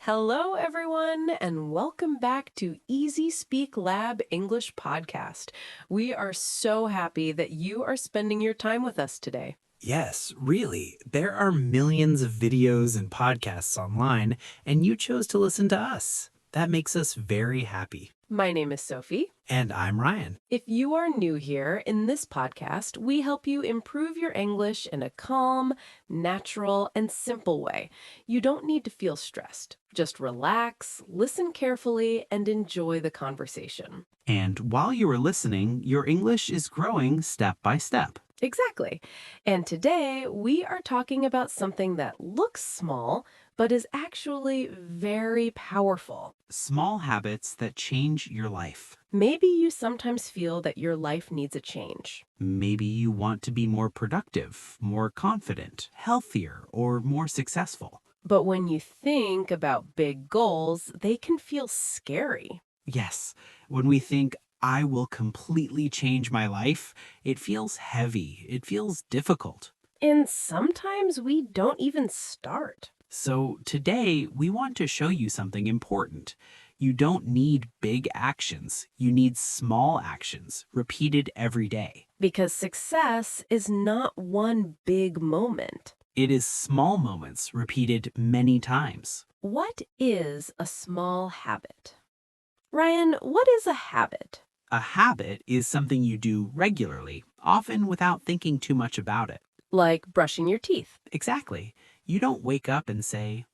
Hello, everyone, and welcome back to Easy Speak Lab English Podcast. We are so happy that you are spending your time with us today. Yes, really. There are millions of videos and podcasts online, and you chose to listen to us. That makes us very happy. My name is Sophie. And I'm Ryan. If you are new here, in this podcast, we help you improve your English in a calm, natural, and simple way. You don't need to feel stressed. Just relax, listen carefully, and enjoy the conversation. And while you are listening, your English is growing step by step. Exactly. And today we are talking about something that looks small, but is actually very powerful. Small habits that change your life. Maybe you sometimes feel that your life needs a change. Maybe you want to be more productive, more confident, healthier, or more successful. But when you think about big goals, they can feel scary. Yes, when we think, I will completely change my life, it feels heavy, it feels difficult. And sometimes we don't even start. So today, we want to show you something important. You don't need big actions. You need small actions, repeated every day. Because success is not one big moment. It is small moments repeated many times. What is a small habit? Ryan, what is a habit? A habit is something you do regularly, often without thinking too much about it. Like brushing your teeth. Exactly. You don't wake up and say,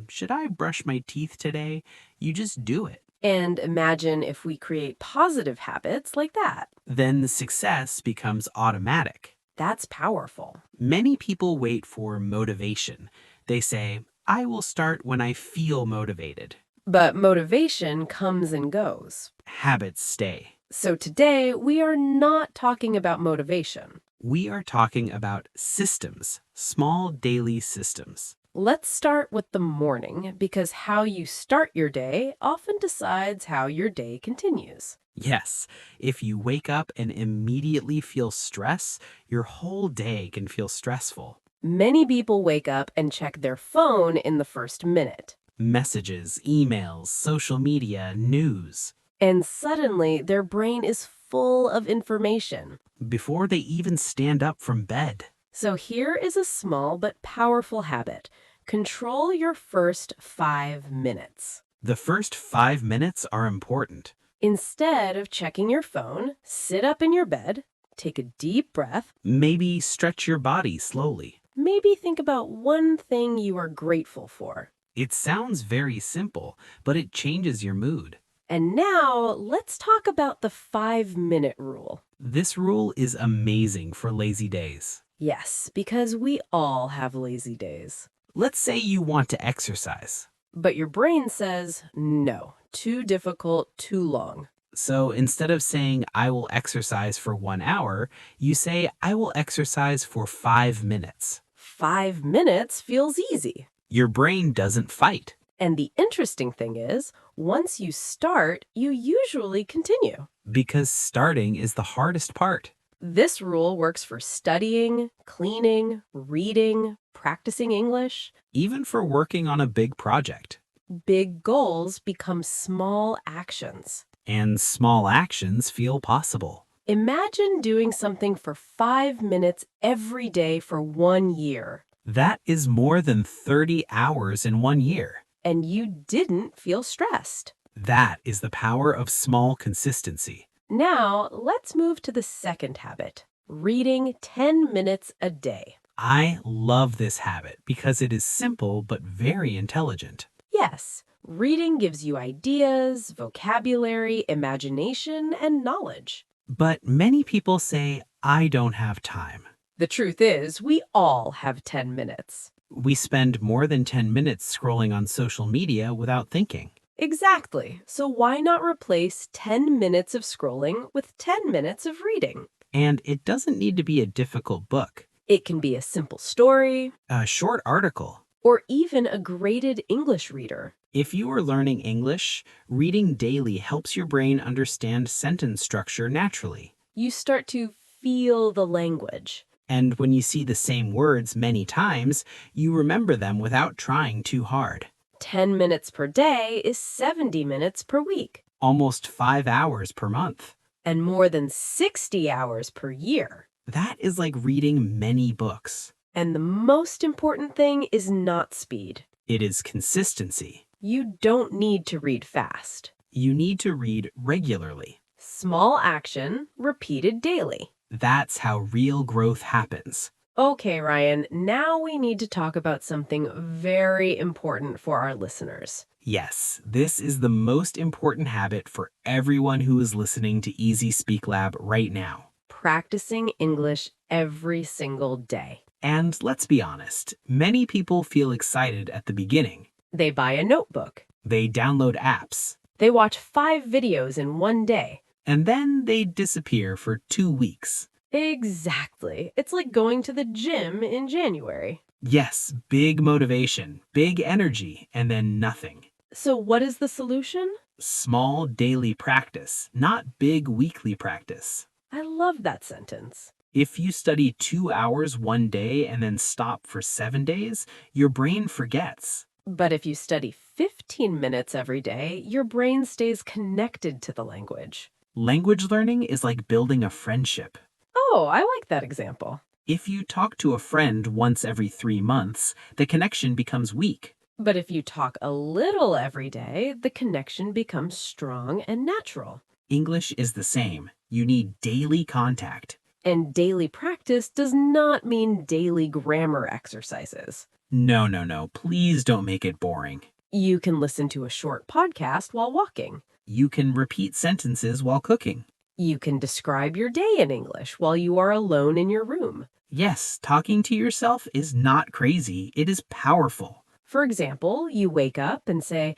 should I brush my teeth today? You just do it. And imagine if we create positive habits like that. Then the success becomes automatic. That's powerful. Many people wait for motivation. They say, I will start when I feel motivated. But motivation comes and goes. Habits stay. So today, we are not talking about motivation. We are talking about systems, small daily systems. Let's start with the morning, because how you start your day often decides how your day continues. Yes, if you wake up and immediately feel stress, your whole day can feel stressful. Many people wake up and check their phone in the first minute. Messages, emails, social media, news. And suddenly, their brain is full of information. Before they even stand up from bed. So here is a small but powerful habit. Control your first 5 minutes. The first 5 minutes are important. Instead of checking your phone, sit up in your bed, take a deep breath. Maybe stretch your body slowly. Maybe think about one thing you are grateful for. It sounds very simple, but it changes your mood. And now, let's talk about the 5-minute rule. This rule is amazing for lazy days. Yes, because we all have lazy days. Let's say you want to exercise. But your brain says, no, too difficult, too long. So instead of saying, I will exercise for 1 hour, you say, I will exercise for 5 minutes. 5 minutes feels easy. Your brain doesn't fight. And the interesting thing is, once you start, you usually continue. Because starting is the hardest part. This rule works for studying, cleaning, reading, practicing English. Even for working on a big project. Big goals become small actions. And small actions feel possible. Imagine doing something for 5 minutes every day for 1 year. That is more than 30 hours in 1 year. And you didn't feel stressed. That is the power of small consistency. Now, let's move to the second habit, reading 10 minutes a day. I love this habit because it is simple but very intelligent. Yes, reading gives you ideas, vocabulary, imagination, and knowledge. But many people say, I don't have time. The truth is, we all have 10 minutes. We spend more than 10 minutes scrolling on social media without thinking. Exactly. So why not replace 10 minutes of scrolling with 10 minutes of reading? And it doesn't need to be a difficult book. It can be a simple story, A short article. or even a graded English reader. If you are learning English, reading daily helps your brain understand sentence structure naturally. You start to feel the language. And when you see the same words many times, you remember them without trying too hard. 10 minutes per day is 70 minutes per week, Almost 5 hours per month. and more than 60 hours per year. That is like reading many books. And the most important thing is not speed. It is consistency. You don't need to read fast. You need to read regularly. Small action, repeated daily. That's how real growth happens. Okay, Ryan, now we need to talk about something very important for our listeners. Yes, this is the most important habit for everyone who is listening to Easy Speak Lab right now. Practicing English every single day. And let's be honest, many people feel excited at the beginning. They buy a notebook. They download apps, They watch 5 videos in one day. and then they disappear for 2 weeks. Exactly. It's like going to the gym in January. Yes, big motivation, big energy, and then nothing. So what is the solution? Small daily practice, not big weekly practice. I love that sentence. If you study 2 hours one day and then stop for 7 days, your brain forgets. But if you study 15 minutes every day, your brain stays connected to the language. Language learning is like building a friendship. Oh, I like that example. If you talk to a friend once every 3 months, the connection becomes weak. But if you talk a little every day, the connection becomes strong and natural. English is the same. You need daily contact. And daily practice does not mean daily grammar exercises. No. Please don't make it boring. You can listen to a short podcast while walking. You can repeat sentences while cooking. You can describe your day in English while you are alone in your room. Yes, talking to yourself is not crazy. It is powerful. For example, you wake up and say,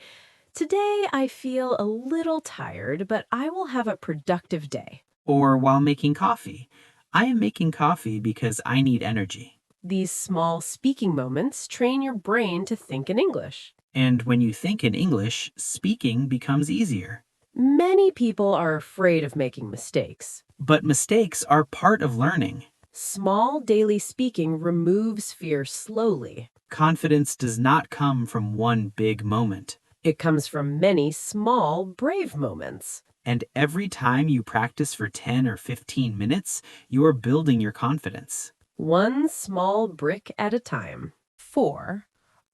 "Today I feel a little tired, but I will have a productive day." Or while making coffee. I am making coffee because I need energy. These small speaking moments train your brain to think in English. And when you think in English, speaking becomes easier. Many people are afraid of making mistakes. But mistakes are part of learning. Small daily speaking removes fear slowly. Confidence does not come from one big moment. It comes from many small, brave moments. And every time you practice for 10 or 15 minutes, you are building your confidence. One small brick at a time. 4.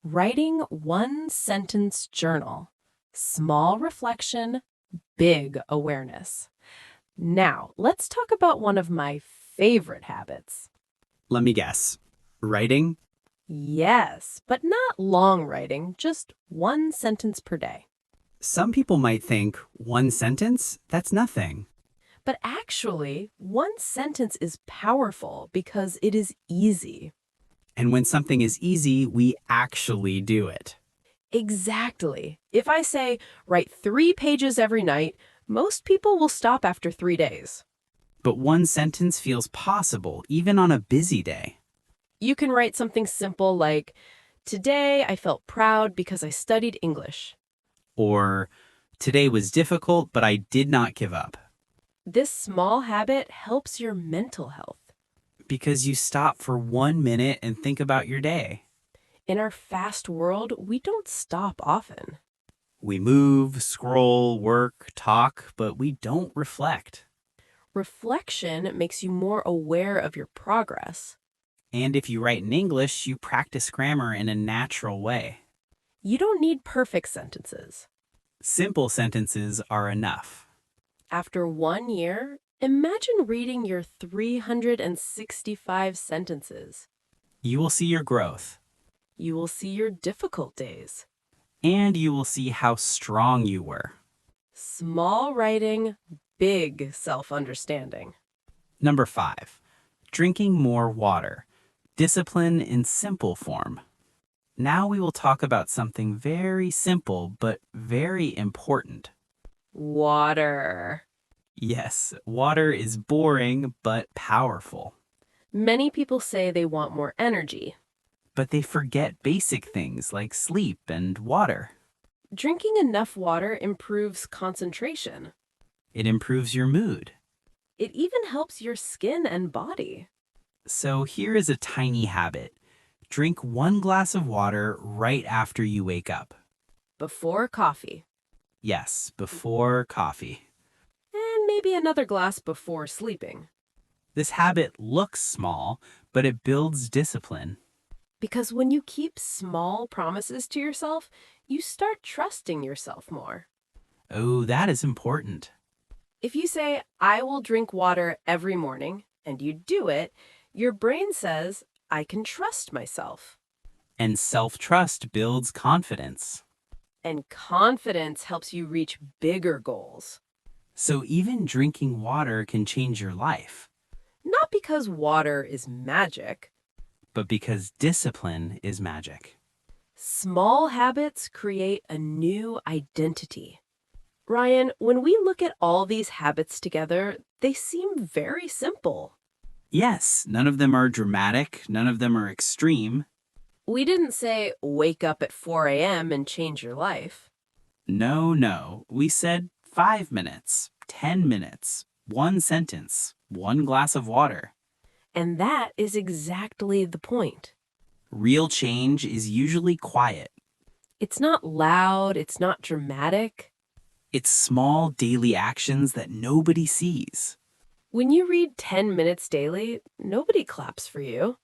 Writing one sentence journal. Small reflection, big awareness. Now, let's talk about one of my favorite habits. Let me guess. Writing? Yes, but not long writing, just one sentence per day. Some people might think, one sentence? That's nothing. But actually, one sentence is powerful because it is easy. And when something is easy, we actually do it. Exactly. If I say, write 3 pages every night, most people will stop after 3 days. But one sentence feels possible, even on a busy day. You can write something simple like, "Today I felt proud because I studied English." Or, today was difficult, but I did not give up. This small habit helps your mental health. Because you stop for 1 minute and think about your day. In our fast world, we don't stop often. We move, scroll, work, talk, but we don't reflect. Reflection makes you more aware of your progress. And if you write in English, you practice grammar in a natural way. You don't need perfect sentences. Simple sentences are enough. After 1 year, imagine reading your 365 sentences. You will see your growth. You will see your difficult days. And you will see how strong you were. Small writing, big self-understanding. Number 5, drinking more water. Discipline in simple form. Now we will talk about something very simple but very important. Water. Yes, water is boring but powerful. Many people say they want more energy. But they forget basic things like sleep and water. Drinking enough water improves concentration. It improves your mood. It even helps your skin and body. So here is a tiny habit. Drink 1 glass of water right after you wake up. before coffee, Yes, before coffee. and maybe another glass before sleeping. This habit looks small, but it builds discipline. Because when you keep small promises to yourself, you start trusting yourself more. Oh, that is important. If you say, I will drink water every morning, and you do it, your brain says, I can trust myself. And self-trust builds confidence. And confidence helps you reach bigger goals. So even drinking water can change your life, Not because water is magic. but because discipline is magic. Small habits create a new identity. Ryan, when we look at all these habits together, they seem very simple. Yes, none of them are dramatic, none of them are extreme. We didn't say wake up at 4 a.m. and change your life. No. We said 5 minutes, 10 minutes, one sentence, one glass of water. And that is exactly the point. Real change is usually quiet. It's not loud, it's not dramatic. It's small daily actions that nobody sees. When you read 10 minutes daily, nobody claps for you.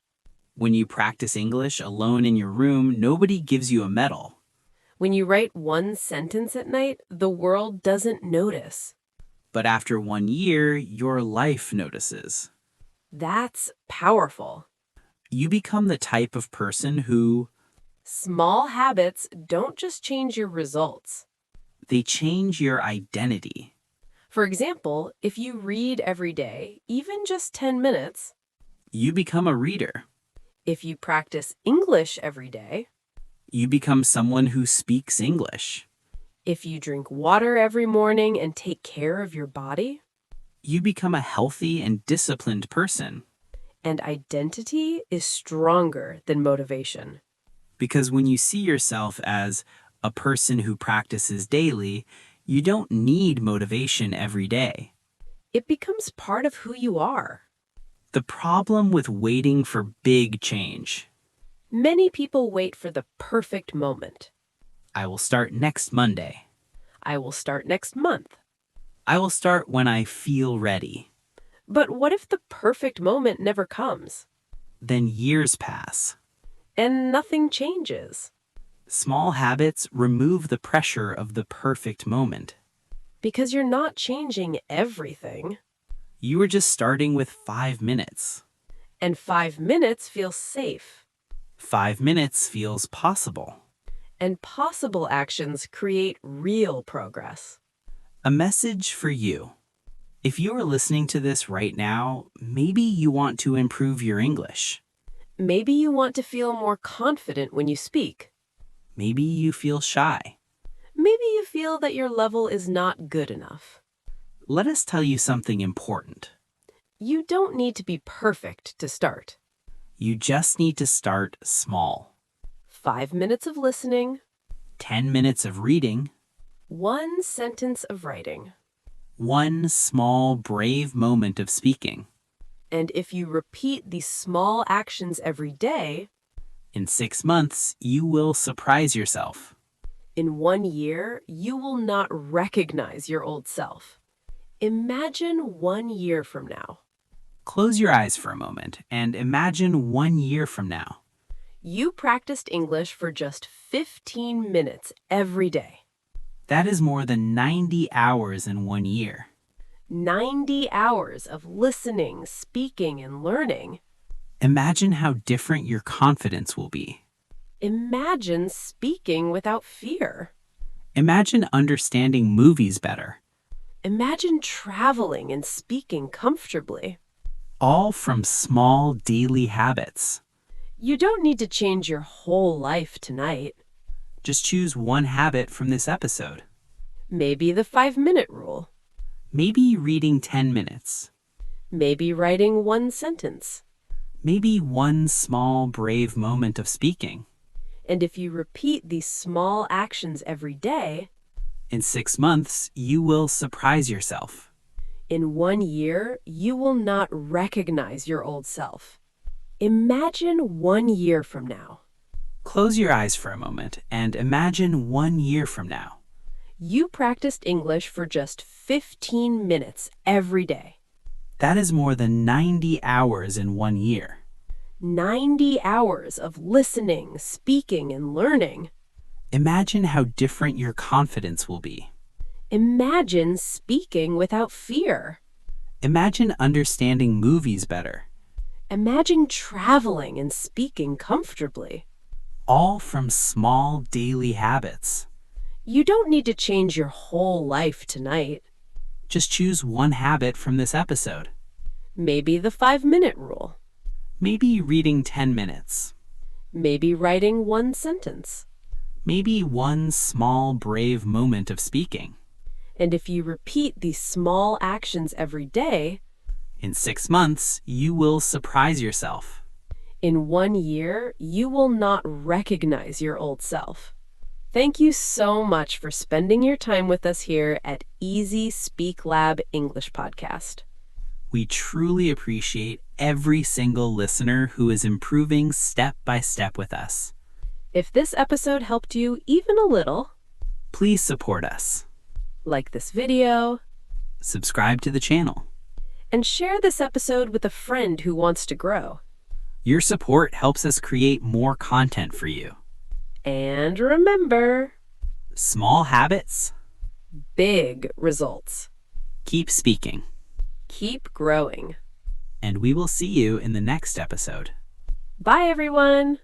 When you practice English alone in your room, nobody gives you a medal. When you write one sentence at night, the world doesn't notice. But after 1 year, your life notices. That's powerful. You become the type of person who Small habits don't just change your results. they change your identity. For example, if you read every day, even just 10 minutes, You become a reader. if you practice English every day, You become someone who speaks English. if you drink water every morning and take care of your body, You become a healthy and disciplined person. and identity is stronger than motivation. Because when you see yourself as a person who practices daily, you don't need motivation every day. It becomes part of who you are. The problem with waiting for big change. Many people wait for the perfect moment. I will start next Monday. I will start next month. I will start when I feel ready. But what if the perfect moment never comes Then years pass. and nothing changes? Small habits remove the pressure of the perfect moment. Because you're not changing everything. You are just starting with 5 minutes. And 5 minutes feels safe. 5 minutes feels possible. And possible actions create real progress. A message for you. If you are listening to this right now, maybe you want to improve your English. Maybe you want to feel more confident when you speak. Maybe you feel shy. Maybe you feel that your level is not good enough. Let us tell you something important. You don't need to be perfect to start. You just need to start small. 5 minutes of listening, 10 minutes of reading, 1 sentence of writing. one small brave moment of speaking. And if you repeat these small actions every day, In 6 months, you will surprise yourself. in 1 year, you will not recognize your old self. Imagine 1 year from now. Close your eyes for a moment and imagine 1 year from now. You practiced English for just 15 minutes every day. That is more than 90 hours in 1 year. 90 hours of listening, speaking, and learning. Imagine how different your confidence will be. Imagine speaking without fear. Imagine understanding movies better. Imagine traveling and speaking comfortably. All from small daily habits. You don't need to change your whole life tonight. Just choose one habit from this episode. Maybe the 5-minute rule. Maybe reading 10 minutes. Maybe writing 1 sentence. Maybe one small brave moment of speaking. And if you repeat these small actions every day, In 6 months, you will surprise yourself. in 1 year, you will not recognize your old self. Imagine 1 year from now. Close your eyes for a moment and imagine 1 year from now. You practiced English for just 15 minutes every day. That is more than 90 hours in 1 year. 90 hours of listening, speaking, and learning. Imagine how different your confidence will be. Imagine speaking without fear. Imagine understanding movies better. Imagine traveling and speaking comfortably. All from small daily habits. You don't need to change your whole life tonight. Just choose one habit from this episode. Maybe the 5-minute rule. Maybe reading 10 minutes. Maybe writing one sentence. Maybe one small, brave moment of speaking. And if you repeat these small actions every day, In 6 months, you will surprise yourself. in 1 year, you will not recognize your old self. Thank you so much for spending your time with us here at Easy Speak Lab English Podcast. We truly appreciate every single listener who is improving step by step with us. If this episode helped you even a little, Please support us. like this video, Subscribe to the channel. and share this episode with a friend who wants to grow. Your support helps us create more content for you. And remember, Small habits, big results. keep speaking, Keep growing. and we will see you in the next episode. Bye, everyone.